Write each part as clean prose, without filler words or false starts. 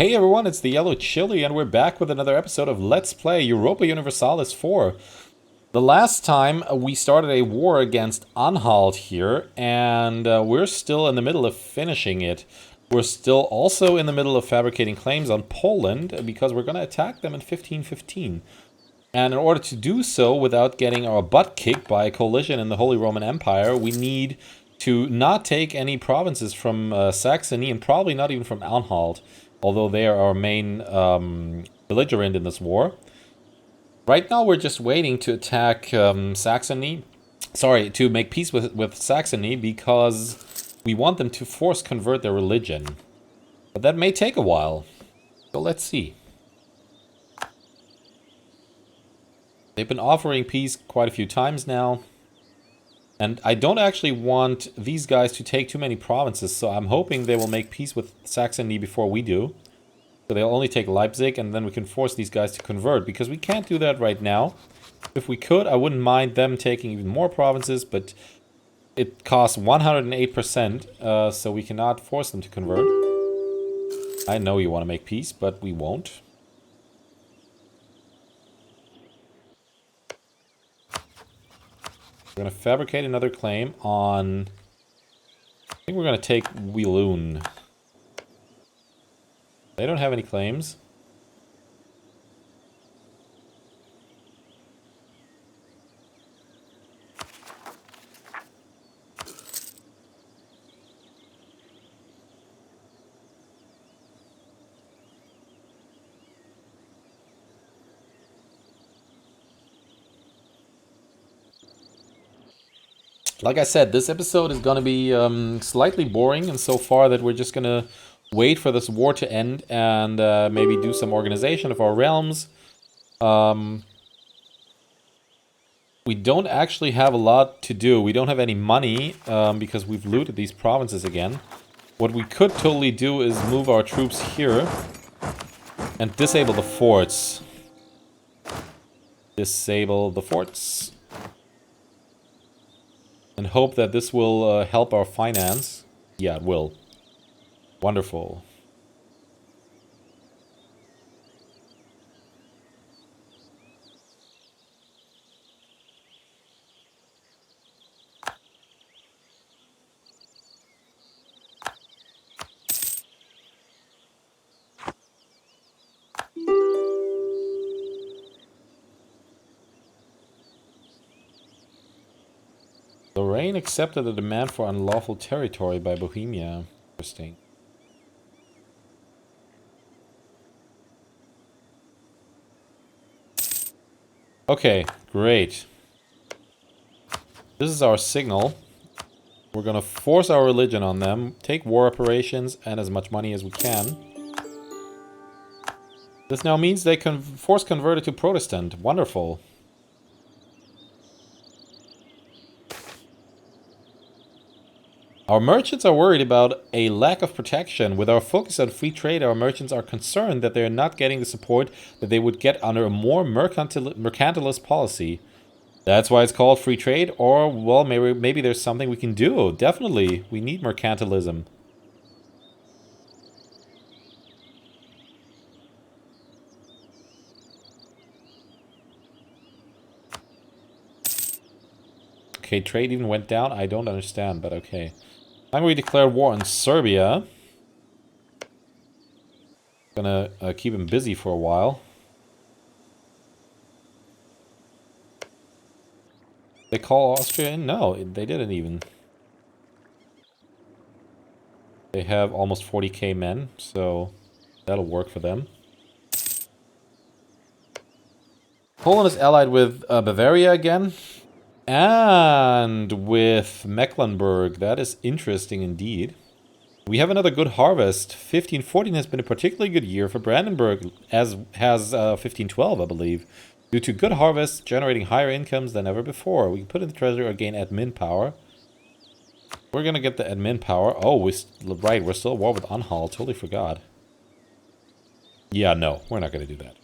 Hey everyone, it's the Yellow Chili, and we're back with another episode of Let's Play Europa Universalis 4. The last time we started a war against Anhalt here, and we're still in the middle of finishing it. We're still also in the middle of fabricating claims on Poland, because we're going to attack them in 1515. And in order to do so without getting our butt kicked by a coalition in the Holy Roman Empire, we need to not take any provinces from Saxony, and probably not even from Anhalt, although they are our main belligerent in this war. Right now we're just waiting to attack Saxony. Sorry, to make peace with Saxony, because we want them to force convert their religion. But that may take a while. So let's see. They've been offering peace quite a few times now. And I don't actually want these guys to take too many provinces, so I'm hoping they will make peace with Saxony before we do. So they'll only take Leipzig, and then we can force these guys to convert, because we can't do that right now. If we could, I wouldn't mind them taking even more provinces, but it costs 108%, so we cannot force them to convert. I know you want to make peace, but we won't. We're going to fabricate another claim on... I think we're going to take Wielun. They don't have any claims. Like I said, this episode is going to be slightly boring insofar that we're just going to wait for this war to end and maybe do some organization of our realms. We don't actually have a lot to do. We don't have any money because we've looted these provinces again. What we could totally do is move our troops here and disable the forts. Disable the forts. And hope that this will help our finance. Yeah, it will. Wonderful. Lorraine accepted a demand for unlawful territory by Bohemia. Interesting. Okay, great. This is our signal. We're gonna force our religion on them, take war operations, and as much money as we can. This now means they can force convert it to Protestant. Wonderful. Our merchants are worried about a lack of protection. With our focus on free trade, our merchants are concerned that they are not getting the support that they would get under a more mercantilist policy. That's why it's called free trade, or, well, maybe there's something we can do. Definitely, we need mercantilism. Okay, trade even went down? I don't understand, but okay. Hungary declared war on Serbia. Gonna keep him busy for a while. They call Austria in? No, they didn't even. They have almost 40k men, so that'll work for them. Poland is allied with Bavaria again. And with Mecklenburg. That is interesting indeed. We have another good harvest. 1514 has been a particularly good year for Brandenburg, as has 1512, I believe. Due to good harvests, generating higher incomes than ever before. We can put in the treasury or gain admin power. We're gonna get the admin power. Oh, right, we're still at war with Anhalt. Totally forgot. Yeah, no, we're not gonna do that.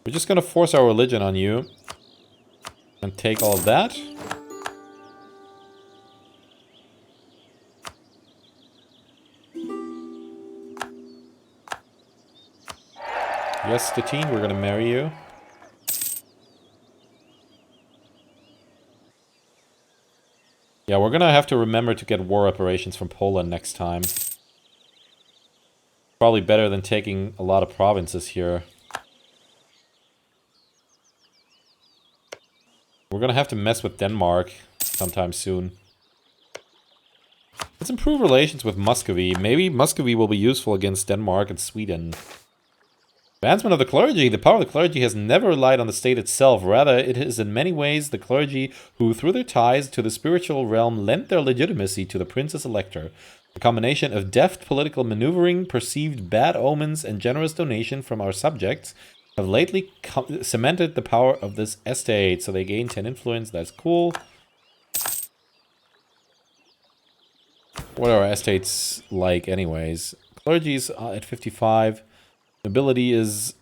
We're just gonna force our religion on you. And take all of that. Yes, Stettin, we're gonna marry you. Yeah, we're gonna have to remember to get war reparations from Poland next time. Probably better than taking a lot of provinces here. We're gonna have to mess with Denmark sometime soon. Let's improve relations with Muscovy. Maybe Muscovy will be useful against Denmark and Sweden. Advancement of the clergy. The power of the clergy has never relied on the state itself. Rather, it is in many ways the clergy who, through their ties to the spiritual realm, lent their legitimacy to the Princess Elector. A combination of deft political maneuvering, perceived bad omens, and generous donation from our subjects have lately cemented the power of this estate. So they gain 10 influence. That's cool. What are our estates like anyways? Clergy's at 55. Nobility is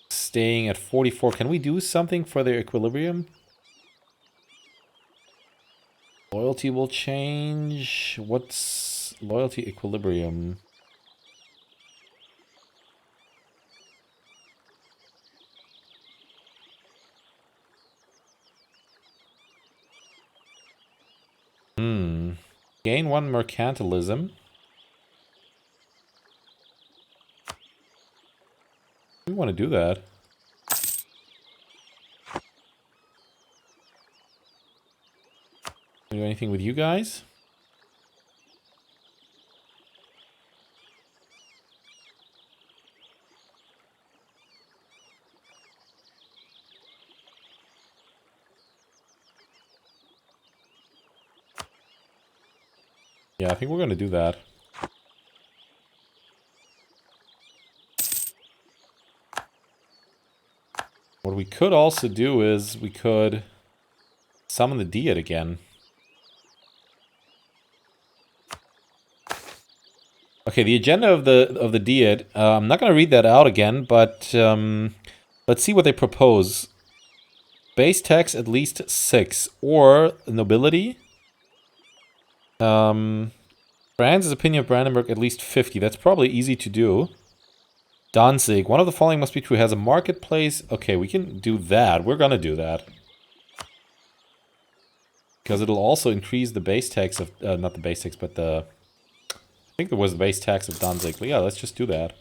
staying at 44. Can we do something for their equilibrium? Loyalty will change. What's loyalty equilibrium? Gain 1 mercantilism. We want to do that. Do anything with you guys? Yeah, I think we're going to do that. What we could also do is we could summon the Diet again. Okay, the agenda of the Diet. I'm not going to read that out again, but let's see what they propose. Base tax at least 6, or nobility. Franz's opinion of Brandenburg at least 50. That's probably easy to do. Danzig. One of the following must be true. Has a marketplace. Okay, we can do that. We're gonna do that. Because it'll also increase the base tax of... not the base tax, but the... I think it was the base tax of Danzig. But yeah, let's just do that.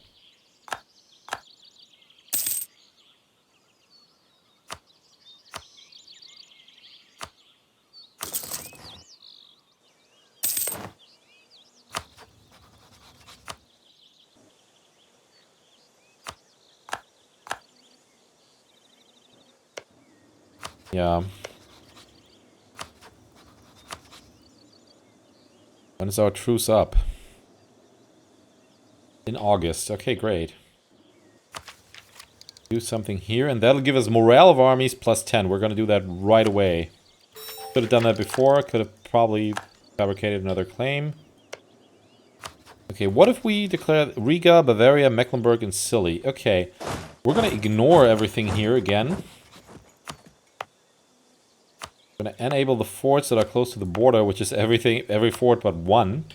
Yeah. When is our truce up? In August. Okay, great. Do something here, and that'll give us morale of armies plus 10. We're gonna do that right away. Could have done that before. Could have probably fabricated another claim. Okay, what if we declare Riga, Bavaria, Mecklenburg, and Scilly? Okay, we're gonna ignore everything here again. Gonna enable the forts that are close to the border, which is everything, every fort but one.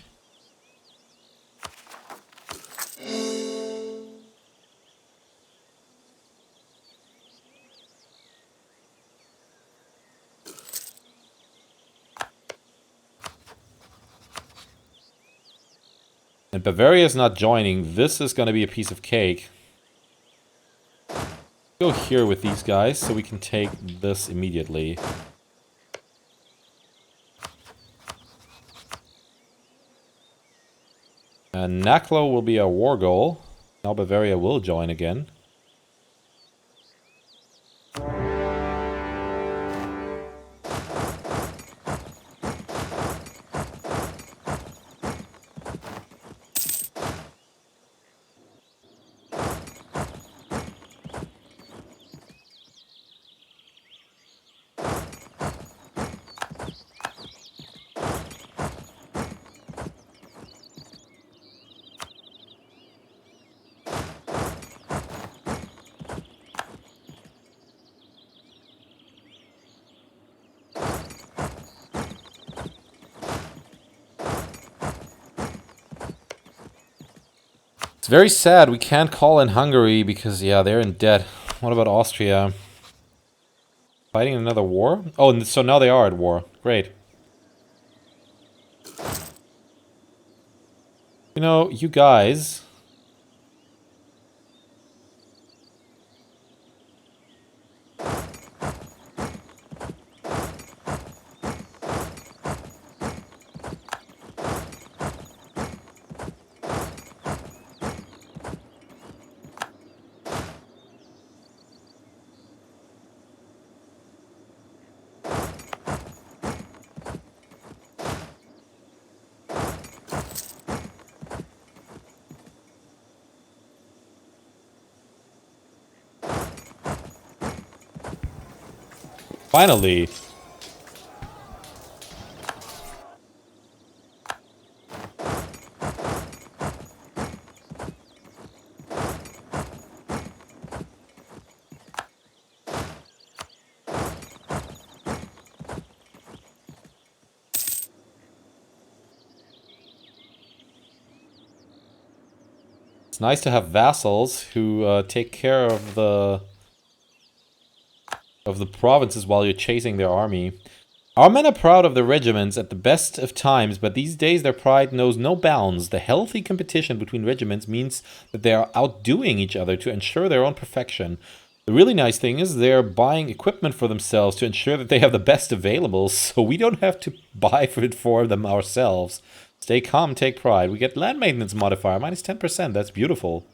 And Bavaria is not joining. This is gonna be a piece of cake. Go here with these guys so we can take this immediately. And Naklo will be our war goal. Now Bavaria will join again. It's very sad we can't call in Hungary because, yeah, they're in debt. What about Austria? Fighting another war? Oh, and so now they are at war. Great. You know, you guys... Finally! It's nice to have vassals who take care of the provinces while you're chasing their army. Our men are proud of their regiments at the best of times, but these days their pride knows no bounds. The healthy competition between regiments means that they are outdoing each other to ensure their own perfection. The really nice thing is they're buying equipment for themselves to ensure that they have the best available, so we don't have to buy it for them ourselves. Stay calm, take pride. We get land maintenance modifier, minus 10%. That's beautiful.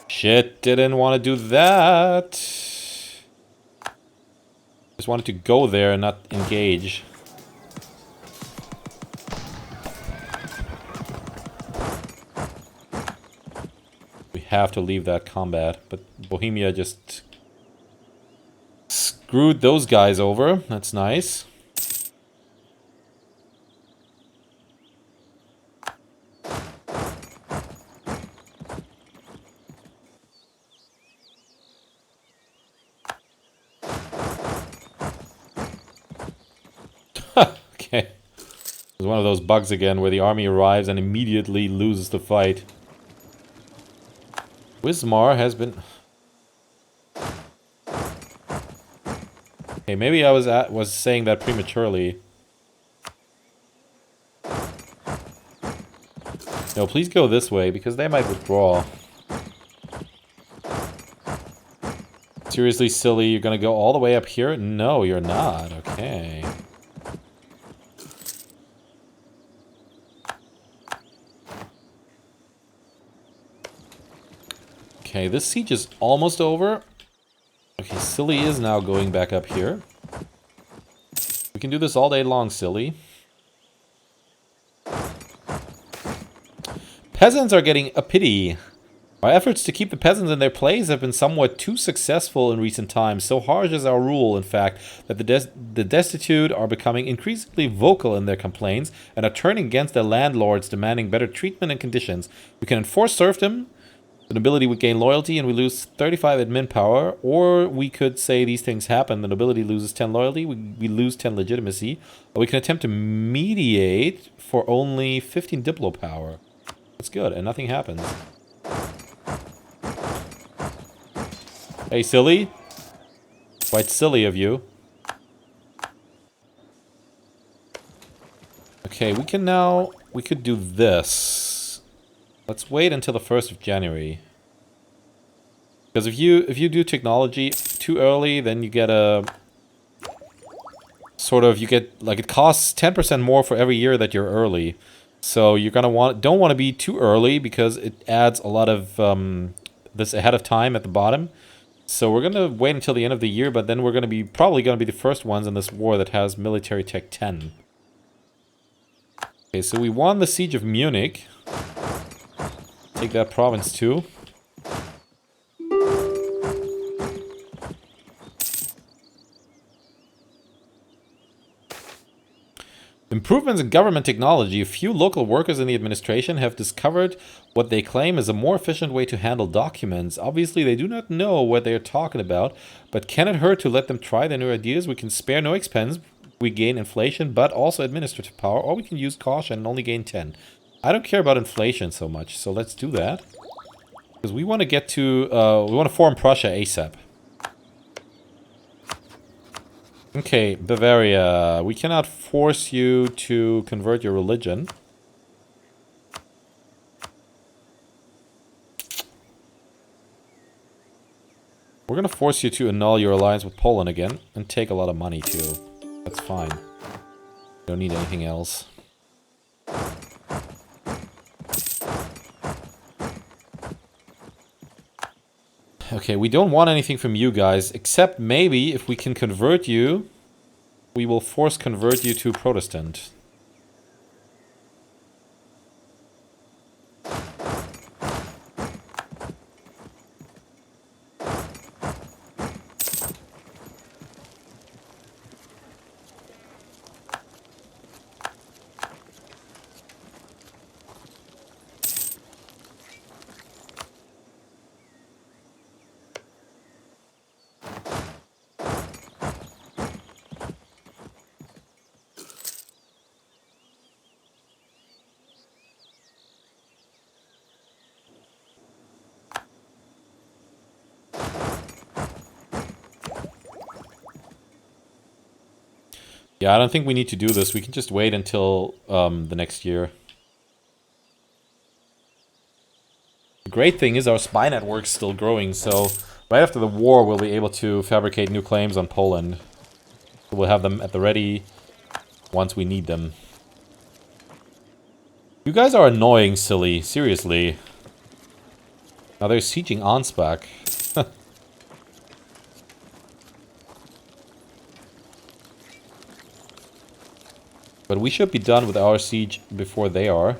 Shit, didn't want to do that. Just wanted to go there and not engage. We have to leave that combat, but Bohemia just screwed those guys over. That's nice. Okay. It's one of those bugs again where the army arrives and immediately loses the fight. Wismar has been... Okay, maybe I was saying that prematurely. No, please go this way, because they might withdraw. Seriously, silly, you're gonna go all the way up here? No, you're not. Okay. Okay, this siege is almost over. Okay, Silly is now going back up here. We can do this all day long, Silly. Peasants are getting a pity. Our efforts to keep the peasants in their place have been somewhat too successful in recent times. So harsh is our rule, in fact, that the destitute are becoming increasingly vocal in their complaints and are turning against their landlords, demanding better treatment and conditions. We can enforce serfdom. The nobility would gain loyalty and we lose 35 admin power, or we could say these things happen. The nobility loses 10 loyalty, we lose 10 legitimacy, or we can attempt to mediate for only 15 diplo power. That's good, and nothing happens. Hey, silly. Quite silly of you. Okay, we could do this. Let's wait until the 1st of January. Because if you do technology too early, then you get a... like, it costs 10% more for every year that you're early. So you're gonna don't want to be too early because it adds a lot of this ahead of time at the bottom. So we're gonna wait until the end of the year, but then we're probably gonna be the first ones in this war that has military tech 10. Okay, so we won the siege of Munich. Take that province too. Improvements in government technology. A few local workers in the administration have discovered what they claim is a more efficient way to handle documents. Obviously, they do not know what they are talking about, but can it hurt to let them try their new ideas? We can spare no expense. We gain inflation, but also administrative power, or we can use caution and only gain 10. I don't care about inflation so much, so let's do that. Because we want to get to, we want to form Prussia ASAP. Okay, Bavaria. We cannot force you to convert your religion. We're gonna force you to annul your alliance with Poland again, and take a lot of money too. That's fine. Don't need anything else. Okay, we don't want anything from you guys, except maybe if we can convert you, we will force convert you to Protestant. Yeah, I don't think we need to do this. We can just wait until the next year. The great thing is our spy network's still growing, so right after the war we'll be able to fabricate new claims on Poland. We'll have them at the ready once we need them. You guys are annoying, silly. Seriously. Now they're sieging Ansbach. But we should be done with our siege before they are.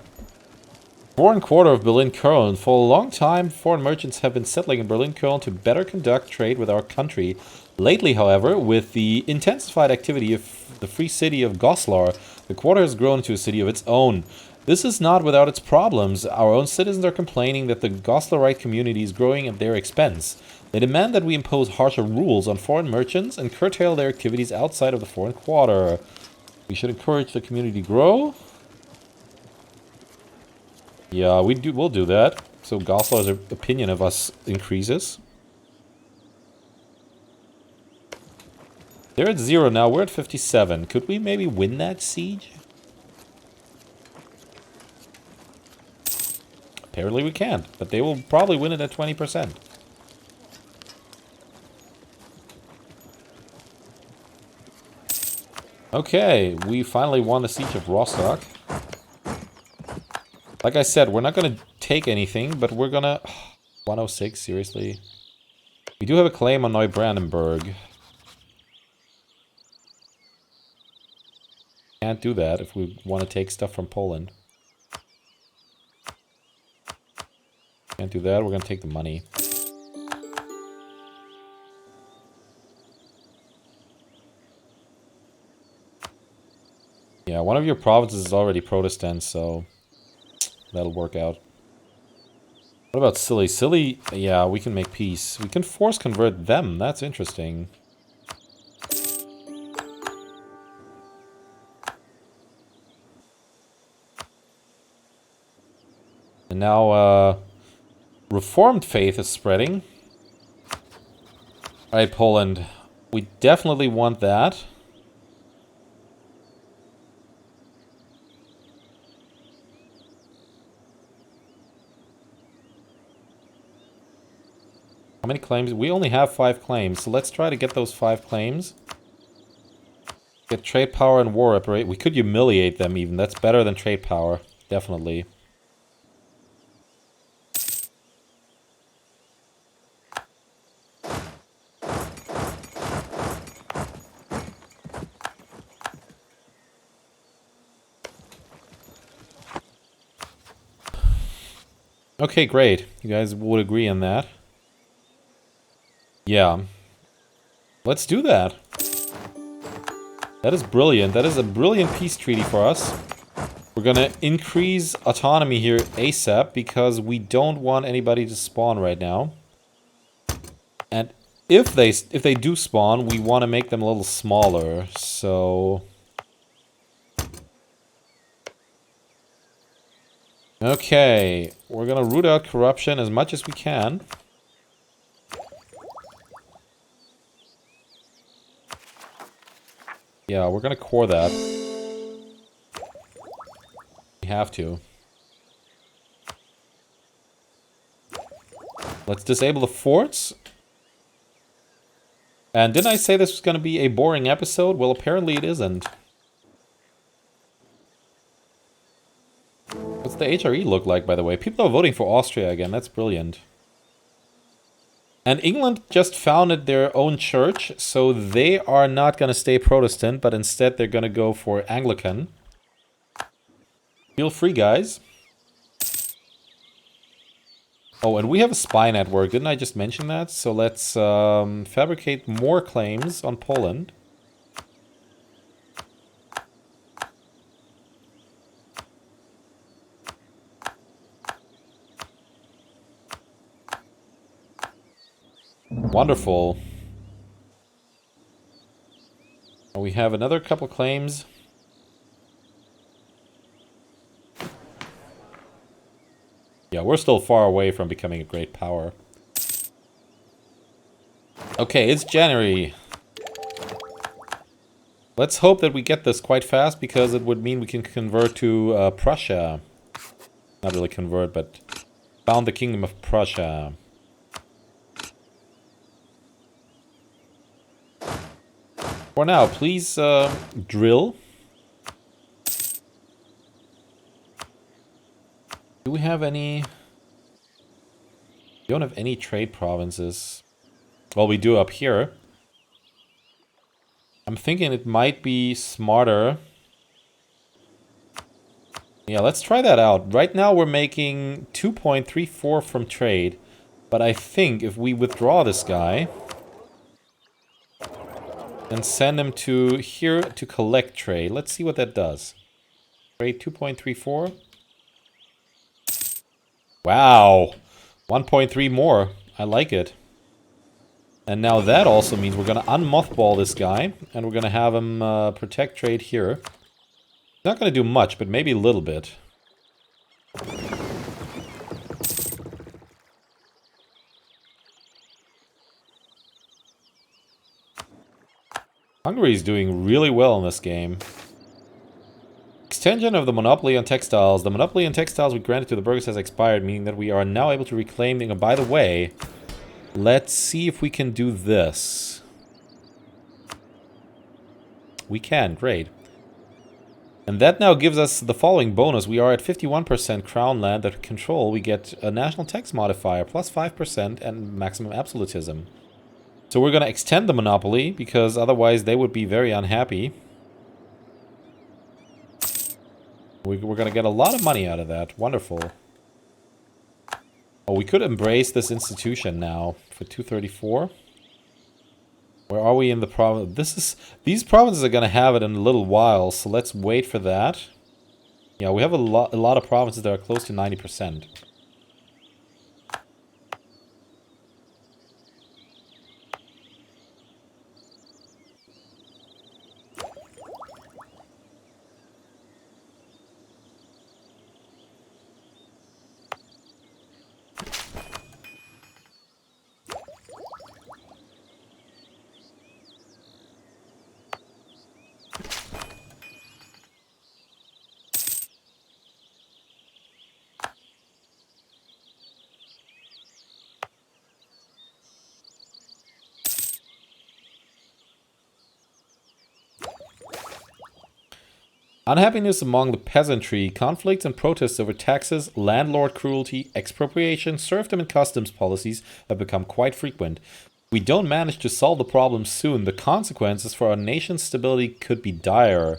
Foreign quarter of Berlin-Cologne. For a long time, foreign merchants have been settling in Berlin-Cologne to better conduct trade with our country. Lately, however, with the intensified activity of the free city of Goslar, the quarter has grown into a city of its own. This is not without its problems. Our own citizens are complaining that the Goslarite community is growing at their expense. They demand that we impose harsher rules on foreign merchants and curtail their activities outside of the foreign quarter. We should encourage the community to grow. Yeah, we'll do that. So Goslar's opinion of us increases. They're at 0 now, we're at 57. Could we maybe win that siege? Apparently we can't, but they will probably win it at 20%. Okay, we finally won the siege of Rostock. Like I said, we're not gonna take anything, but we're gonna... 106, seriously? We do have a claim on Neubrandenburg. Can't do that if we want to take stuff from Poland. Can't do that, we're gonna take the money. Yeah, one of your provinces is already Protestant, so that'll work out. What about Silly? Silly, yeah, we can make peace. We can force convert them, that's interesting. And now, Reformed faith is spreading. Alright, Poland. We definitely want that. How many claims? We only have 5 claims, so let's try to get those 5 claims. Get trade power and war reparate. We could humiliate them even. That's better than trade power. Definitely. Okay, great. You guys would agree on that. Yeah. Let's do that. That is brilliant. That is a brilliant peace treaty for us. We're gonna increase autonomy here ASAP because we don't want anybody to spawn right now. And if they do spawn, we want to make them a little smaller. So okay, we're gonna root out corruption as much as we can. Yeah, we're gonna core that. We have to. Let's disable the forts. And didn't I say this was gonna be a boring episode? Well, apparently it isn't. What's the HRE look like, by the way? People are voting for Austria again. That's brilliant. And England just founded their own church, so they are not going to stay Protestant, but instead they're going to go for Anglican. Feel free, guys. Oh, and we have a spy network. Didn't I just mention that? So let's fabricate more claims on Poland. Wonderful. We have another couple claims. Yeah, we're still far away from becoming a great power. Okay, it's January. Let's hope that we get this quite fast, because it would mean we can convert to Prussia. Not really convert, but found the Kingdom of Prussia. For now, please drill. Do we have any... We don't have any trade provinces. Well, we do up here. I'm thinking it might be smarter. Yeah, let's try that out. Right now we're making 2.34 from trade. But I think if we withdraw this guy and send him to here to collect trade, let's see what that does. Trade 2.34. Wow, 1.3 more. I like it. And now that also means we're going to unmothball this guy, and we're going to have him protect trade here. Not going to do much, but maybe a little bit. Hungary is doing really well in this game. Extension of the monopoly on textiles. The monopoly on textiles we granted to the burghers has expired, meaning that we are now able to reclaim them. By the way, let's see if we can do this. We can, great. And that now gives us the following bonus. We are at 51% crown land that control. We get a national tax modifier, plus 5% and maximum absolutism. So we're going to extend the monopoly, because otherwise they would be very unhappy. We're going to get a lot of money out of that. Wonderful. Oh, we could embrace this institution now for 234. Where are we in the province? These provinces are going to have it in a little while, so let's wait for that. Yeah, we have a lot of provinces that are close to 90%. Unhappiness among the peasantry, conflicts and protests over taxes, landlord cruelty, expropriation, serfdom and customs policies have become quite frequent. If we don't manage to solve the problem soon, the consequences for our nation's stability could be dire.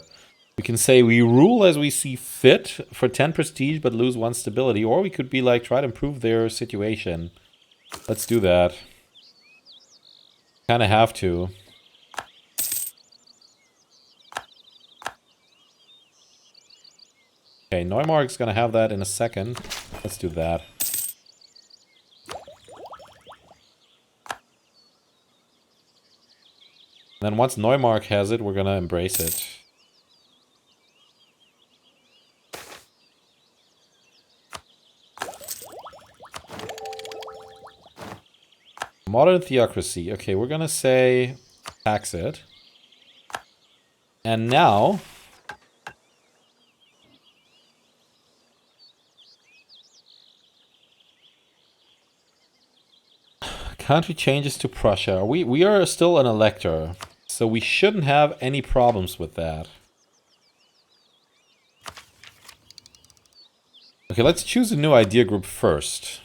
We can say we rule as we see fit for 10 prestige but lose 1 stability, or we could be like, try to improve their situation. Let's do that. Kinda have to. Okay, Neumark's gonna have that in a second. Let's do that. Then once Neumark has it, we're gonna embrace it. Modern theocracy. Okay, we're gonna say tax it. And now... country changes to Prussia. We are still an elector, so we shouldn't have any problems with that. Okay, let's choose a new idea group first.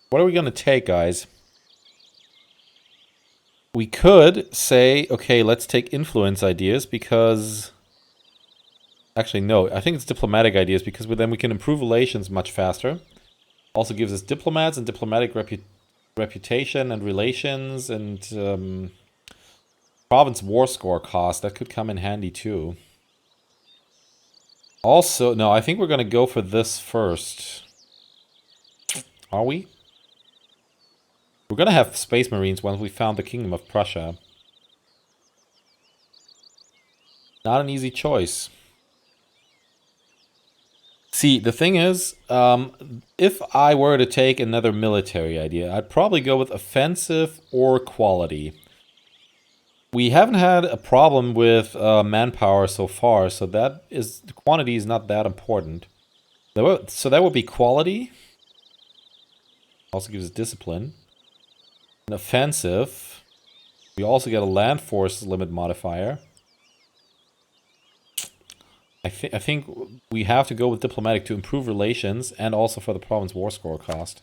What are we gonna take, guys? We could say, okay, let's take influence ideas because... actually, no, I think it's diplomatic ideas because then we can improve relations much faster. Also gives us diplomats and diplomatic reputation and relations and province war score cost. That could come in handy too. Also, no, I think we're going to go for this first. Are we? We're going to have Space Marines once we found the Kingdom of Prussia. Not an easy choice. See, the thing is, if I were to take another military idea, I'd probably go with offensive or quality. We haven't had a problem with manpower so far, so that is, the quantity is not that important. So that would be quality. Also gives us discipline. An offensive. We also get a land force limit modifier. I think we have to go with diplomatic to improve relations and also for the province war score cost.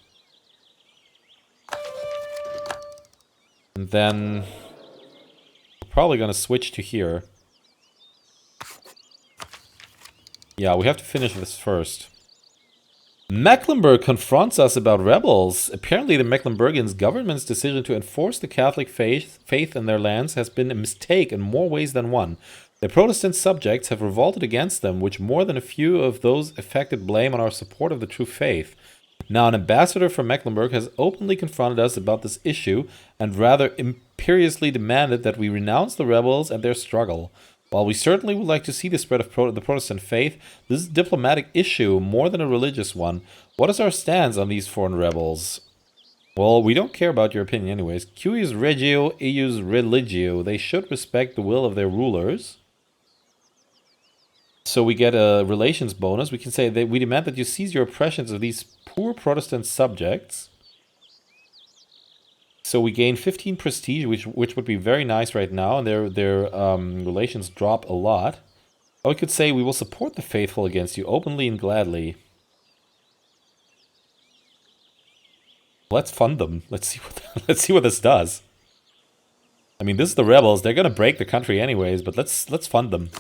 And then we're probably going to switch to here. Yeah, we have to finish this first. Mecklenburg confronts us about rebels. Apparently the Mecklenburgians' government's decision to enforce the Catholic faith in their lands has been a mistake in more ways than one. Their Protestant subjects have revolted against them, which more than a few of those affected blame on our support of the true faith. Now an ambassador from Mecklenburg has openly confronted us about this issue and rather imperiously demanded that we renounce the rebels and their struggle. While we certainly would like to see the spread of the Protestant faith, this is a diplomatic issue more than a religious one. What is our stance on these foreign rebels? Well, we don't care about your opinion anyways. Cuius regio, eius religio. They should respect the will of their rulers. So we get a relations bonus. We can say that we demand that you cease your oppressions of these poor Protestant subjects. So we gain 15 prestige, which would be very nice right now, and their relations drop a lot. Or we could say we will support the faithful against you openly and gladly. Let's fund them. Let's see what this does. I mean, this is the rebels. They're gonna break the country anyways, but let's fund them.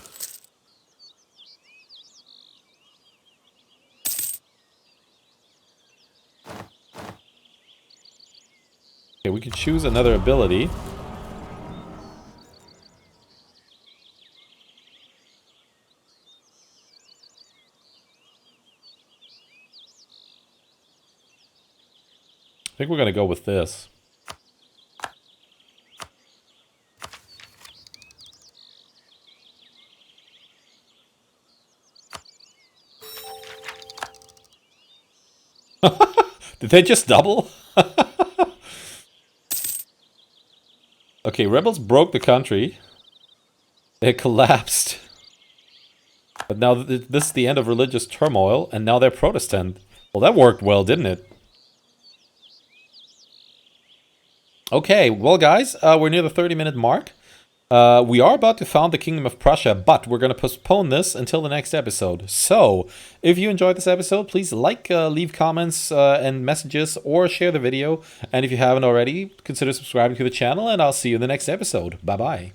Okay, we can choose another ability. I think we're gonna go with this. Did they just double? Okay, rebels broke the country. They collapsed. But now this is the end of religious turmoil, and now they're Protestant. Well, that worked well, didn't it? Okay, well guys, we're near the 30-minute mark. We are about to found the Kingdom of Prussia, but we're going to postpone this until the next episode. So, if you enjoyed this episode, please like, leave comments and messages, or share the video. And if you haven't already, consider subscribing to the channel, and I'll see you in the next episode. Bye-bye.